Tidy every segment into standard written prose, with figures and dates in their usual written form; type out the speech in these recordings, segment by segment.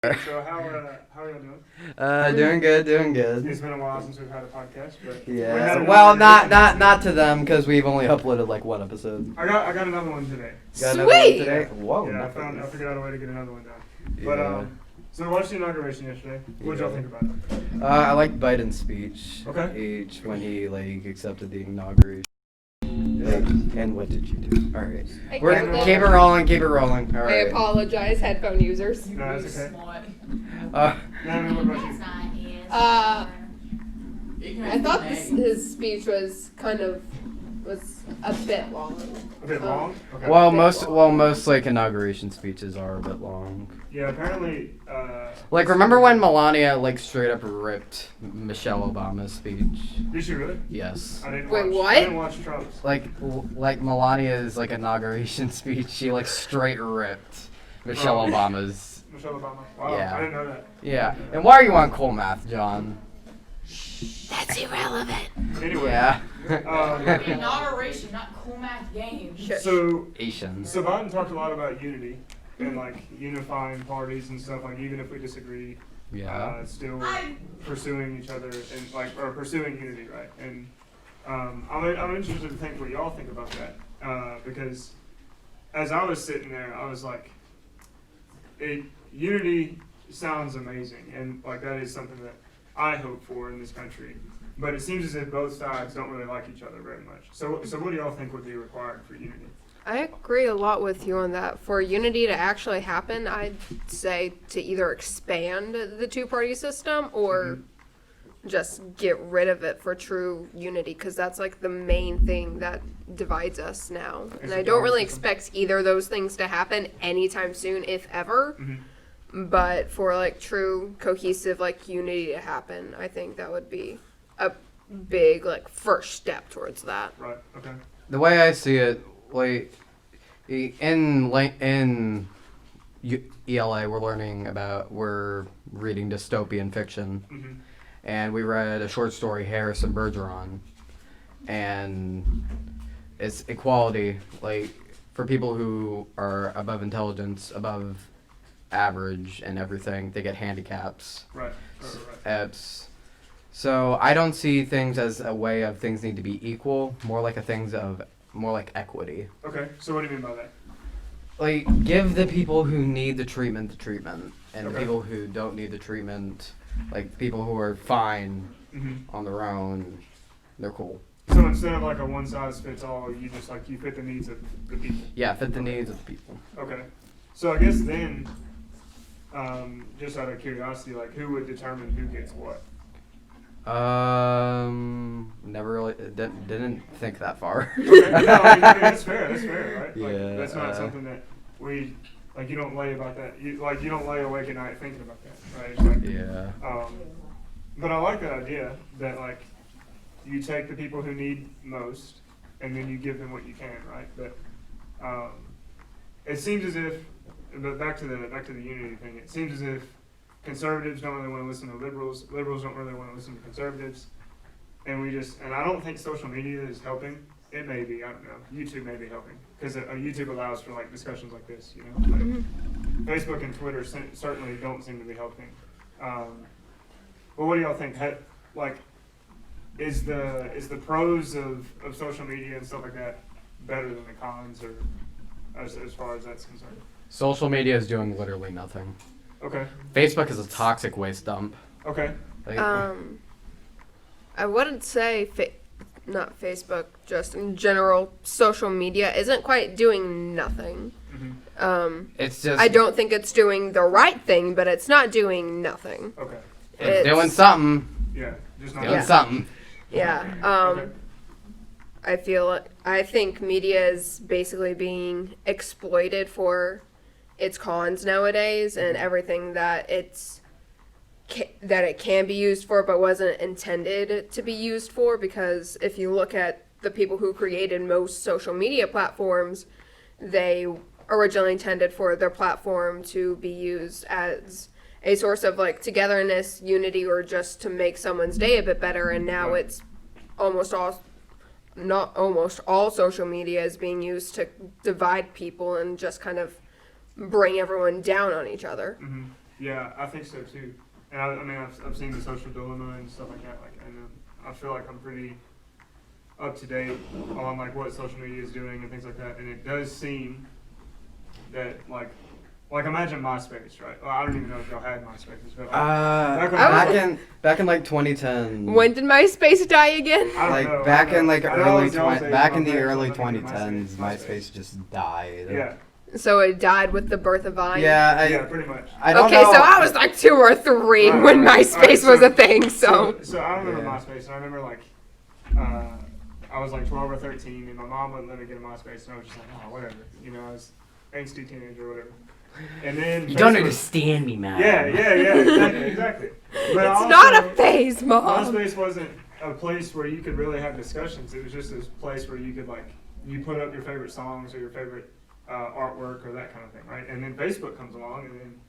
So how are y'all doing? Doing good. It's been a while since we've had a podcast, but Yeah. Well, not to them because we've only uploaded like one episode. I got another one today. Got another one Sweet! today? Whoa. Yeah, I figured out a way to get another one done. But so I watched the inauguration yesterday. What did y'all think about it? I liked Biden's speech. Okay. When he accepted the inauguration. And what did you do? All right. Keep it rolling. All I right. apologize, headphone users. No, it's okay. Natalie, what about you? I thought his speech was a bit long. A bit long? Okay. Well, most like inauguration speeches are a bit long. Yeah, apparently. Like, remember when Melania like straight up ripped Michelle Obama's speech? Did she really? Yes. I didn't Wait, watch, what? I didn't watch Trump's. Like Melania's like inauguration speech, she like straight ripped Michelle Obama's. Michelle Obama. Wow, Yeah. I didn't know that. Yeah. And why are you on cool math, John? That's irrelevant. Anyway. Yeah. Inauguration, not cool math games. So Asians. Biden talked a lot about unity and like unifying parties and stuff. Like even if we disagree, Yeah. still pursuing each other and or pursuing unity, right? And I'm interested to think what y'all think about that because as I was sitting there, I was like, unity sounds amazing, and like that is something that I hope for in this country. But it seems as if both sides don't really like each other very much. So what do y'all think would be required for unity? I agree a lot with you on that. For unity to actually happen, I'd say to either expand the two-party system or just get rid of it for true unity, because that's like the main thing that divides us now. And I don't really expect either of those things to happen anytime soon, if ever. But for like true cohesive like unity to happen, I think that would be a big like first step towards that. Right. Okay. The way I see it, like in ELA, we're reading dystopian fiction, and we read a short story, Harrison Bergeron, and it's equality, like for people who are above intelligence, above average and everything, they get handicaps. Right. So I don't see things as a way of things need to be equal, more like equity. Okay. So what do you mean by that? Like, give the people who need the treatment, and Okay. people who don't need the treatment, like people who are fine on their own, they're cool. So instead of like a one size fits all, you just like you fit the needs of the people. Yeah, fit the needs of the people. Okay. So I guess then, just out of curiosity, like who would determine who gets what? Never really didn't think that far. Okay. No, I mean, that's fair, right? Like, Yeah. that's not something that we like. You don't lay about that. You don't lay awake at night thinking about that, right? It's like, Yeah. But I like that idea that like you take the people who need most, and then you give them what you can, right? But it seems as if, but back to the unity thing. It seems as if conservatives don't really want to listen to liberals. Liberals don't really want to listen to conservatives, and I don't think social media is helping. It may be, I don't know. YouTube may be helping because YouTube allows for like discussions like this. You know, like, Facebook and Twitter certainly don't seem to be helping. But what do y'all think? Like, is the pros of social media and stuff like that better than the cons, or as far as that's concerned? Social media is doing literally nothing. Okay. Facebook is a toxic waste dump. Okay. Like, I wouldn't say not Facebook, just in general, social media isn't quite doing nothing. it's just I don't think it's doing the right thing, but it's not doing nothing. Okay. it's doing something. Yeah. Just not. Doing something. Yeah. Okay. I think media is basically being exploited for its cons nowadays, and everything that it can be used for but wasn't intended to be used for, because if you look at the people who created most social media platforms, they originally intended for their platform to be used as a source of like togetherness, unity, or just to make someone's day a bit better, and now it's not almost all social media is being used to divide people and just kind of bring everyone down on each other. Yeah, I think so too. And I mean, I've seen the social dilemma and stuff like that. Like, and I feel like I'm pretty up to date on like what social media is doing and things like that. And it does seem that like imagine MySpace, right? Well, I don't even know if y'all had MySpace, but Back in like 2010. When did MySpace die again? I don't Like know, back I know. in like I know early it was y'all's age, back in my the parents early were looking at 2010s, MySpace just died. Yeah, So it died with the birth of Vine? Yeah, yeah, pretty much. I don't Okay, know. so I was like 2 or 3 Right, when right. MySpace Alright, was a thing, so. So I remember Yeah. MySpace, and I remember like I was like 12 or 13, and my mom wouldn't let me get a MySpace, and I was just like, oh, whatever, you know, I was angsty teenager or whatever. And then You don't Facebook- understand me, man. Yeah, exactly. But It's also, not a phase, Mom. MySpace wasn't a place where you could really have discussions. It was just this place where you could like you put up your favorite songs or your favorite artwork or that kind of thing, right? And then Facebook comes along, and then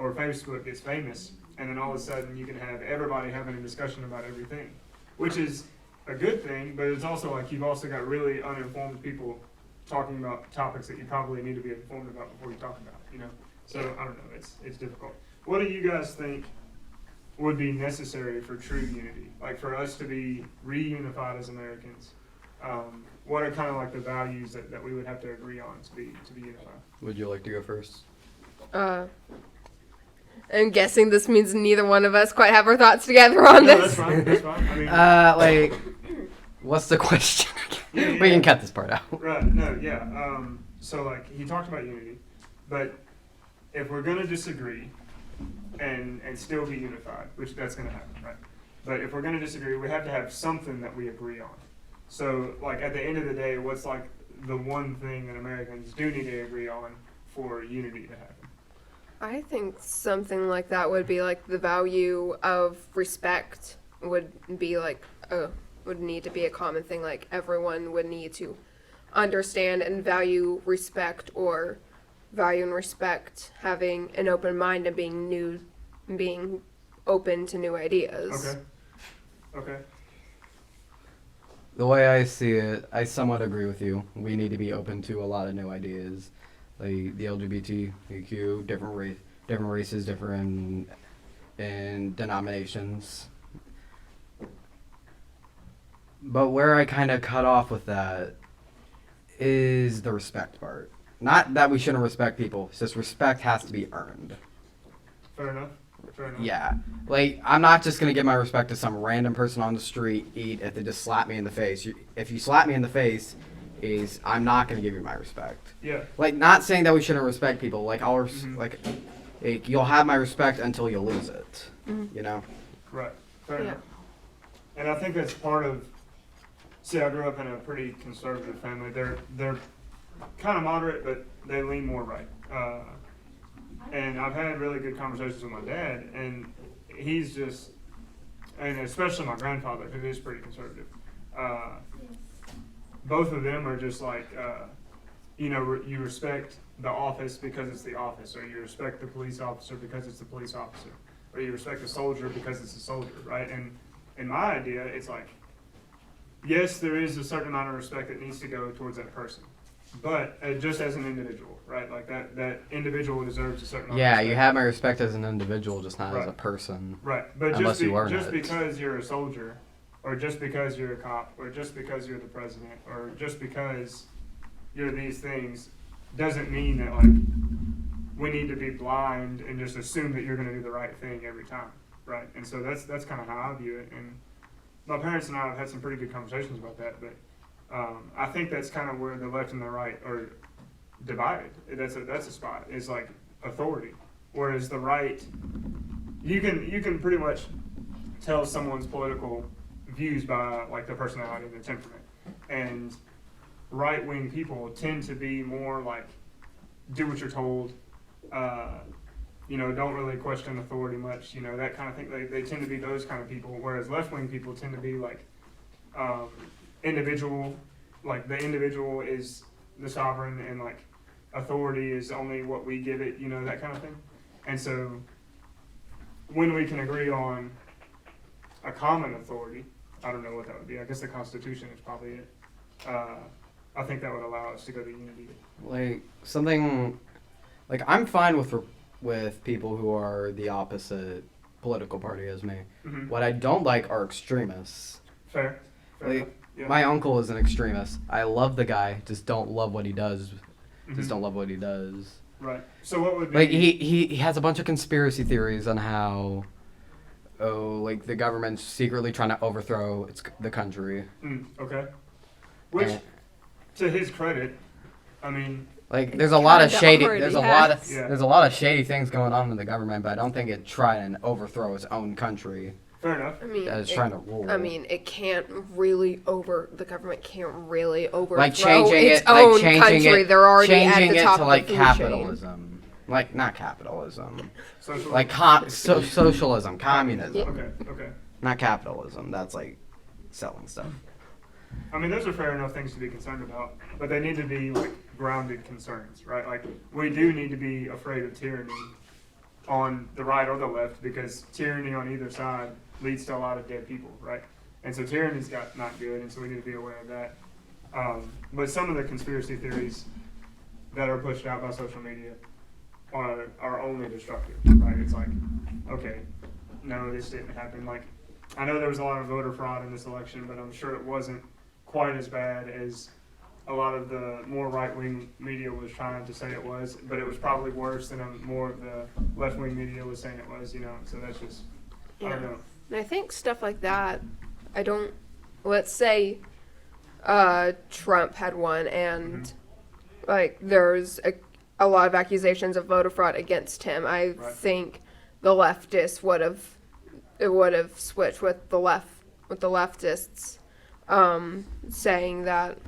or Facebook gets famous, and then all of a sudden you can have everybody having a discussion about everything, which is a good thing. But it's also like you've also got really uninformed people talking about topics that you probably need to be informed about before you talk about, you know. So I don't know. It's difficult. What do you guys think would be necessary for true unity, like for us to be reunified as Americans? What are kind of like the values that we would have to agree on to be unified? Would you like to go first? I'm guessing this means neither one of us quite have our thoughts together on No, this. that's fine. That's fine. I mean, Like, what's the question? Yeah, We yeah. can cut this part out. right? No, yeah. So like he talked about unity, but if we're gonna disagree and still be unified, which that's gonna happen, right? But if we're gonna disagree, we have to have something that we agree on. So like at the end of the day, what's like the one thing that Americans do need to agree on for unity to happen? I think something like that would be like the value of respect would be like would need to be a common thing. Like everyone would need to understand and value respect, or value and respect having an open mind and being open to new ideas. Okay. The way I see it, I somewhat agree with you. We need to be open to a lot of new ideas, like the LGBTQ, different races, different in denominations. But where I kind of cut off with that is the respect part. Not that we shouldn't respect people, it's just respect has to be earned. Fair enough. Yeah. Like, I'm not just going to give my respect to some random person on the street if they just slap me in the face. If you slap me in the face, I'm not going to give you my respect. Yeah. Like, not saying that we shouldn't respect people. Like, Mhm. like, you'll have my respect until you lose it. Mhm. You know? Right. Fair Yeah. enough. And I think that's part of. See, I grew up in a pretty conservative family. They're kind of moderate, but they lean more right. And I've had really good conversations with my dad, and he's just, and especially my grandfather, who is pretty conservative. Both of them are just like, you respect the office because it's the office, or you respect the police officer because it's the police officer, or you respect the soldier because it's a soldier, right? And in my idea, it's like, yes, there is a certain amount of respect that needs to go towards that person, but just as an individual, right? Like that individual deserves a certain amount of Yeah, respect. you have my respect as an individual, just not as a Right. person. Right, but Unless just, you earn just it. because you're a soldier, or just because you're a cop, or just because you're the president, or just because you're these things, doesn't mean that like we need to be blind and just assume that you're going to do the right thing every time, right? And so that's kind of how I view it. And my parents and I have had some pretty good conversations about that, but I think that's kind of where the left and the right are divided. That's a spot. It's like authority, whereas the right, you can pretty much tell someone's political views by like their personality and their temperament. And right-wing people tend to be more like do what you're told, don't really question authority much, that kind of thing. They tend to be those kind of people, whereas left-wing people tend to be like individual, like the individual is the sovereign and like authority is only what we give it, that kind of thing. And so when we can agree on a common authority, I don't know what that would be. I guess the Constitution is probably it. I think that would allow us to go to unity. Like, something, like, I'm fine with with people who are the opposite political party as me. Mhm. What I don't like are extremists. Fair. Fair Like, enough. Yeah. my uncle is an extremist. I love the guy, just don't love what he does. Mhm. Just don't love what he does. Right. So what would be? Like he has a bunch of conspiracy theories on how, like the government's secretly trying to overthrow the country. Okay. Which, And- to his credit, I mean, Like there's a lot of Kinda shady. already There's a has. lot of Yeah. there's a lot of shady things going on in the government, but I don't think it tried and overthrow its own country fair enough. I mean, as trying to rule. I mean, it can't really the government can't really overthrow like changing its it, own like changing country. it, They're already changing at the it top to of like the food chain. capitalism, like not capitalism, Social. like socialism, communism, Okay. Okay. not capitalism. That's like selling stuff. I mean, those are fair enough things to be concerned about, but they need to be like grounded concerns, right? Like we do need to be afraid of tyranny on the right or the left because tyranny on either side leads to a lot of dead people, right? And so tyranny's not good, and so we need to be aware of that. But some of the conspiracy theories that are pushed out by social media are only destructive, right? It's like, okay, no, this didn't happen. Like, I know there was a lot of voter fraud in this election, but I'm sure it wasn't quite as bad as a lot of the more right-wing media was trying to say it was, but it was probably worse than more of the left-wing media was saying it was, you know, so that's just, I don't know. And I think stuff like that, let's say Trump had won and like there's a lot of accusations of voter fraud against him. I Right. think the leftists would have switched with the leftists saying that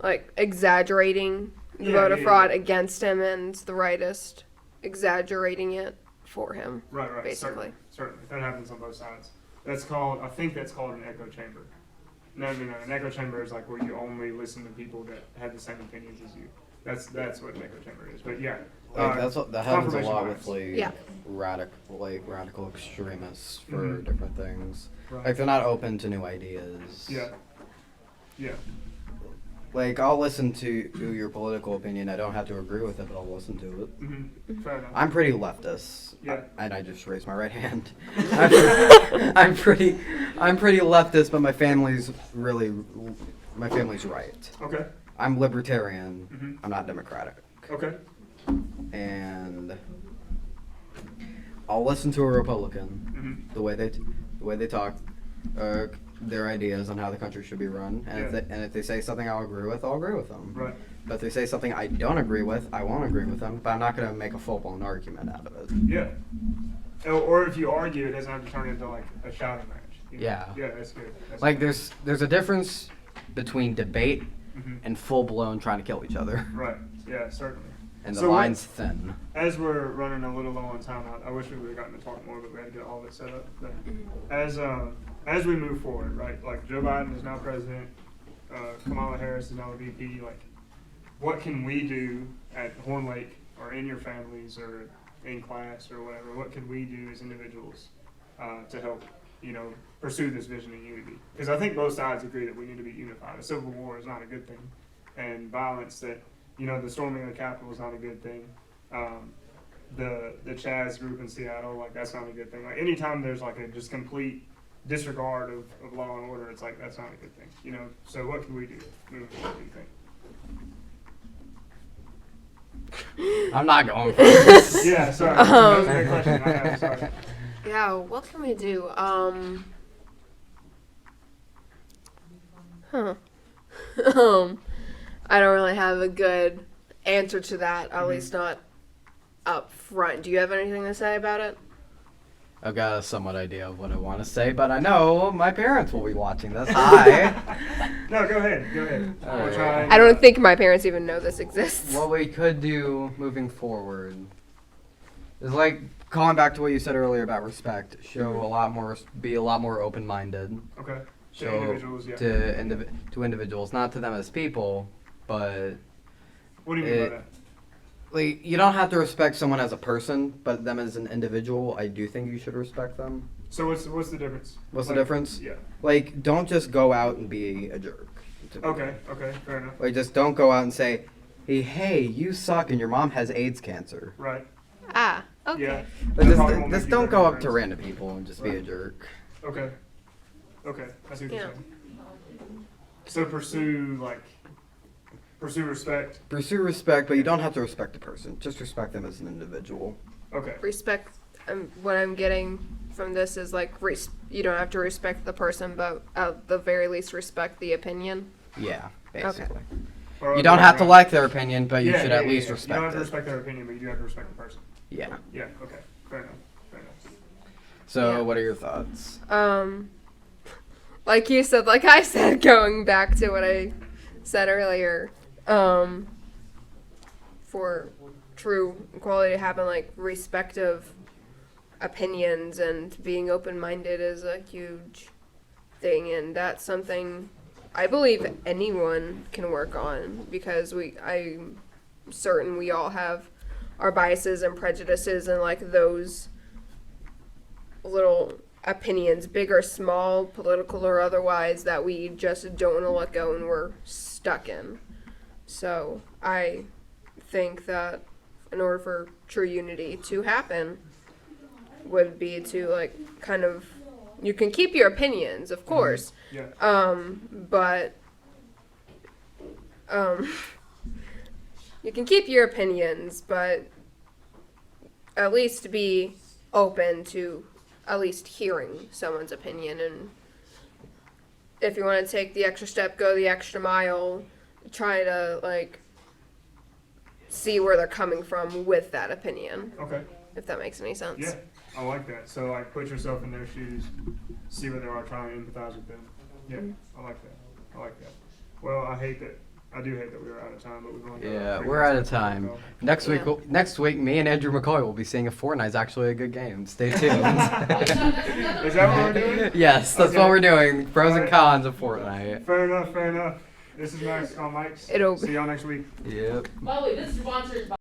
like exaggerating the voter fraud against him and the rightist exaggerating it for him. Right, basically. Certainly. That happens on both sides. I think that's called an echo chamber. No. An echo chamber is like where you only listen to people that have the same opinions as you. That's what an echo chamber is. But yeah. Like that happens a confirmation lot bias. with like Yeah. radical extremists for Mhm. different things. Right. Like they're not open to new ideas. Yeah. Yeah. Like I'll listen to your political opinion. I don't have to agree with it, but I'll listen to it. Mm-hmm. Fair enough. I'm pretty leftist. Yeah. And I just raised my right hand. I'm pretty leftist, but my family's right. Okay. I'm libertarian. Mhm. I'm not democratic. Okay. And I'll listen to a Republican. Mm-hmm. The way they talk, their ideas on how the country should be run, and if they say something I'll agree with, I'll agree with them. Right. But if they say something I don't agree with, I won't agree with them. But I'm not going to make a full-blown argument out of it. Yeah. Or if you argue, it doesn't have to turn into like a shouting match. You know? Yeah. Yeah, that's good. That's Like good. there's a difference between debate Mhm. and full-blown trying to kill each other, Right. Yeah, certainly. and the So what- line's thin. As we're running a little low on time, I wish we would have gotten to talk more, but we had to get all of it set up. But as we move forward, right? Like Joe Biden is now president, Kamala Harris is now the VP. Like, what can we do at Horn Lake or in your families or in class or whatever? What can we do as individuals to help, pursue this vision of unity? Because I think both sides agree that we need to be unified. A civil war is not a good thing, and violence the storming of the Capitol is not a good thing. The Chaz group in Seattle, like that's not a good thing. Like anytime there's like a just complete disregard of law and order, it's like that's not a good thing. So what can we do moving forward, do you think? I'm not going for this. Yeah, sorry. That was a big question I had, sorry. Yeah, what can we do? I don't really have a good answer to that, at least not up front. Do you have anything to say about it? I've got a somewhat idea of what I want to say, but I know my parents will be watching this. Hi. No, go ahead. All We're right. trying. I don't think my parents even know this exists. What we could do moving forward is like calling back to what you said earlier about respect. Show a lot more, be a lot more open-minded. Okay. To So individuals, yeah. to individuals, not to them as people, but What do you mean by that? like you don't have to respect someone as a person, but them as an individual. I do think you should respect them. So what's the difference? What's the Like, difference? Yeah. Like, don't just go out and be a jerk. Okay. Fair enough. Like, just don't go out and say, hey, you suck and your mom has AIDS cancer. Right. Ah, okay. Yeah. But That probably won't just make you don't better go up to friends. random people and just be a Right. jerk. Okay. Okay. I see what Yeah. you're saying. So pursue respect. Pursue respect, but you don't have to respect the person. Just respect them as an individual. Okay. Respect. What I'm getting from this is like you don't have to respect the person, but at the very least respect the opinion. Yeah, basically. Or You don't have to around. like their opinion, but you Yeah, should yeah, at yeah, least yeah. respect You don't have to it. respect their opinion, but you do have to respect the person. Yeah. Yeah. Okay. Fair enough. Fair enough. So, Yeah. what are your thoughts? Like you said, like I said, going back to what I said earlier, for true equality to happen, like respect of opinions and being open-minded is a huge thing, and that's something I believe anyone can work on, because I'm certain we all have our biases and prejudices and like those little opinions, big or small, political or otherwise, that we just don't want to let go and we're stuck in. So I think that in order for true unity to happen would be to like kind of, you can keep your opinions, of course, Yeah. but you can keep your opinions, but at least be open to at least hearing someone's opinion, and if you want to take the extra step, go the extra mile, try to like see where they're coming from with that opinion, Okay. if that makes any sense. Yeah. I like that. So like put yourself in their shoes, see where they are, try and empathize with them. Yeah. I like that. I like that. Well, I do hate that we were out of time, but we've only got Yeah, 3 we're out minutes of left to time. go. Yeah. Next week, me and Andrew McCoy will be seeing if Fortnite's actually a good game. Stay tuned. Is that what we're doing? Yes, that's Okay. what we're doing. Pros and Alright. cons of Fortnite. Fair enough. Fair enough. This is Max on Mike's. It'll See y'all next week. Yep. By the way, this is sponsored by